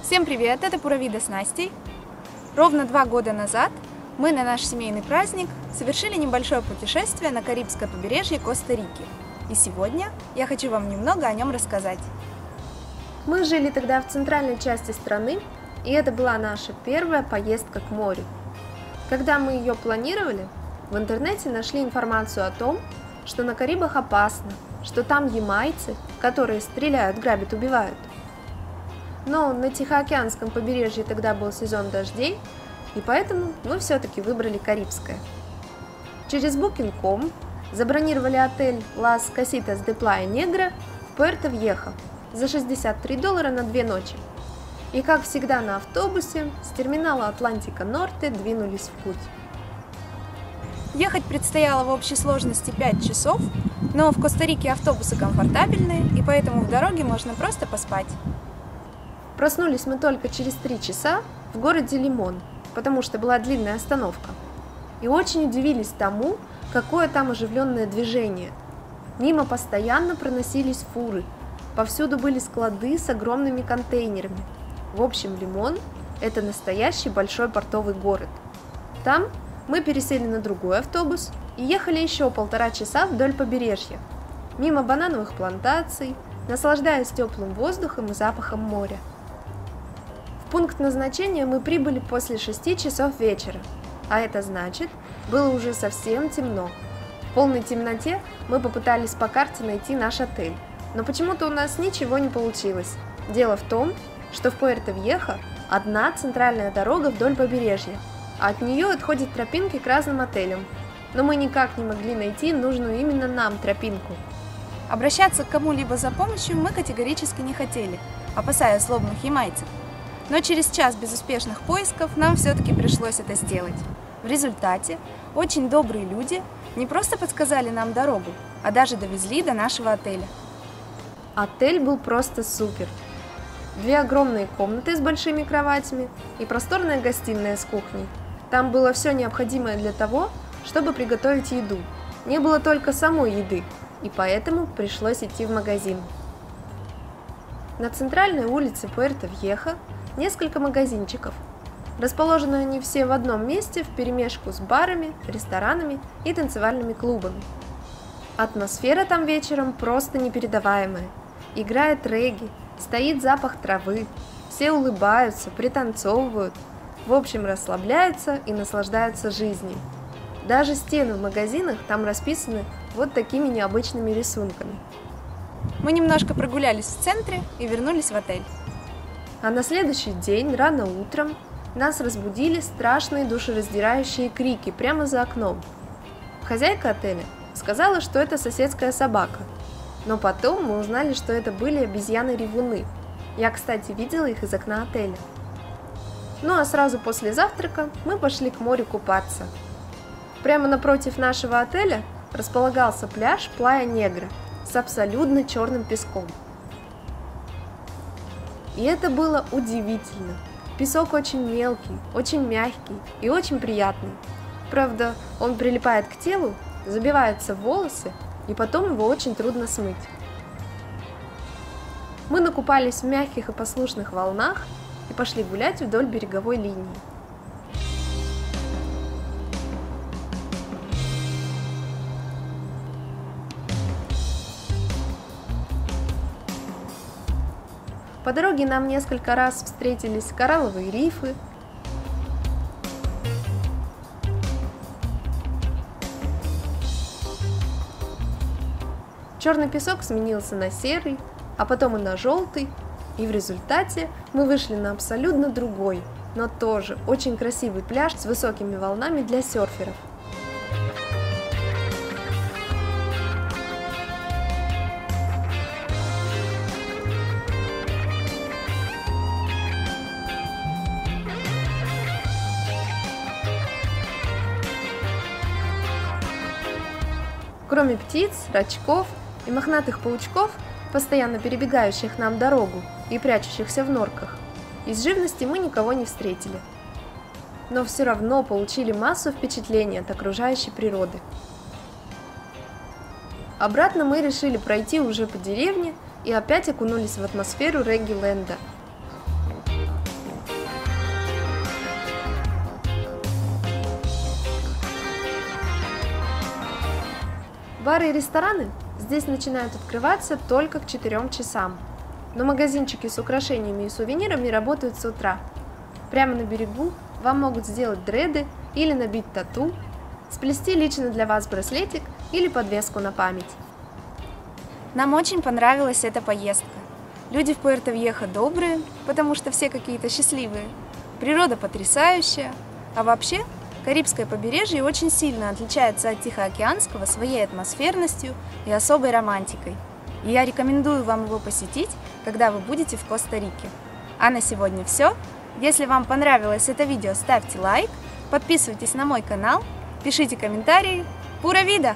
Всем привет, это Пуравида с Настей. Ровно 2 года назад мы на наш семейный праздник совершили небольшое путешествие на Карибское побережье Коста-Рики. И сегодня я хочу вам немного о нем рассказать. Мы жили тогда в центральной части страны, и это была наша первая поездка к морю. Когда мы ее планировали, в интернете нашли информацию о том, что на Карибах опасно, что там ямайцы, которые стреляют, грабят, убивают. Но на Тихоокеанском побережье тогда был сезон дождей, и поэтому мы все-таки выбрали Карибское. Через Booking.com забронировали отель Las Casitas de Playa Negra в Пуэрто-Вьехо за $63 на 2 ночи. И как всегда на автобусе с терминала Атлантика Норте двинулись в путь. Ехать предстояло в общей сложности 5 часов, но в Коста-Рике автобусы комфортабельные, и поэтому в дороге можно просто поспать. Проснулись мы только через 3 часа в городе Лимон, потому что была длинная остановка. И очень удивились тому, какое там оживленное движение. Мимо постоянно проносились фуры, повсюду были склады с огромными контейнерами. В общем, Лимон – это настоящий большой портовый город. Там мы пересели на другой автобус и ехали еще 1,5 часа вдоль побережья, мимо банановых плантаций, наслаждаясь теплым воздухом и запахом моря. В пункт назначения мы прибыли после 6 часов вечера, а это значит, было уже совсем темно. В полной темноте мы попытались по карте найти наш отель, но почему-то у нас ничего не получилось. Дело в том, что в Пуэрто-Вьехо одна центральная дорога вдоль побережья, а от нее отходят тропинки к разным отелям, но мы никак не могли найти нужную именно нам тропинку. Обращаться к кому-либо за помощью мы категорически не хотели, опасаясь злобных ямайцев. Но через час безуспешных поисков нам все-таки пришлось это сделать. В результате очень добрые люди не просто подсказали нам дорогу, а даже довезли до нашего отеля. Отель был просто супер. 2 огромные комнаты с большими кроватями и просторная гостиная с кухней. Там было все необходимое для того, чтобы приготовить еду. Не было только самой еды, и поэтому пришлось идти в магазин. На центральной улице Пуэрто-Вьехо несколько магазинчиков. Расположены они все в одном месте вперемешку с барами, ресторанами и танцевальными клубами. Атмосфера там вечером просто непередаваемая. Играет регги, стоит запах травы, все улыбаются, пританцовывают, в общем расслабляются и наслаждаются жизнью. Даже стены в магазинах там расписаны вот такими необычными рисунками. Мы немножко прогулялись в центре и вернулись в отель. А на следующий день, рано утром, нас разбудили страшные душераздирающие крики прямо за окном. Хозяйка отеля сказала, что это соседская собака, но потом мы узнали, что это были обезьяны-ревуны. Я, кстати, видела их из окна отеля. Ну а сразу после завтрака мы пошли к морю купаться. Прямо напротив нашего отеля располагался пляж Плая Негра с абсолютно черным песком. И это было удивительно. Песок очень мелкий, очень мягкий и очень приятный. Правда, он прилипает к телу, забивается в волосы, и потом его очень трудно смыть. Мы накупались в мягких и послушных волнах и пошли гулять вдоль береговой линии. По дороге нам несколько раз встретились коралловые рифы, черный песок сменился на серый, а потом и на желтый, и в результате мы вышли на абсолютно другой, но тоже очень красивый пляж с высокими волнами для серферов. Кроме птиц, рачков и мохнатых паучков, постоянно перебегающих нам дорогу и прячущихся в норках, из живности мы никого не встретили. Но все равно получили массу впечатлений от окружающей природы. Обратно мы решили пройти уже по деревне и опять окунулись в атмосферу регги-ленда. Бары и рестораны здесь начинают открываться только к 4 часам, но магазинчики с украшениями и сувенирами работают с утра. Прямо на берегу вам могут сделать дреды или набить тату, сплести лично для вас браслетик или подвеску на память. Нам очень понравилась эта поездка. Люди в Пуэрто-Вьехо добрые, потому что все какие-то счастливые. Природа потрясающая, а вообще Карибское побережье очень сильно отличается от Тихоокеанского своей атмосферностью и особой романтикой. И я рекомендую вам его посетить, когда вы будете в Коста-Рике. А на сегодня все. Если вам понравилось это видео, ставьте лайк, подписывайтесь на мой канал, пишите комментарии. Пура вида!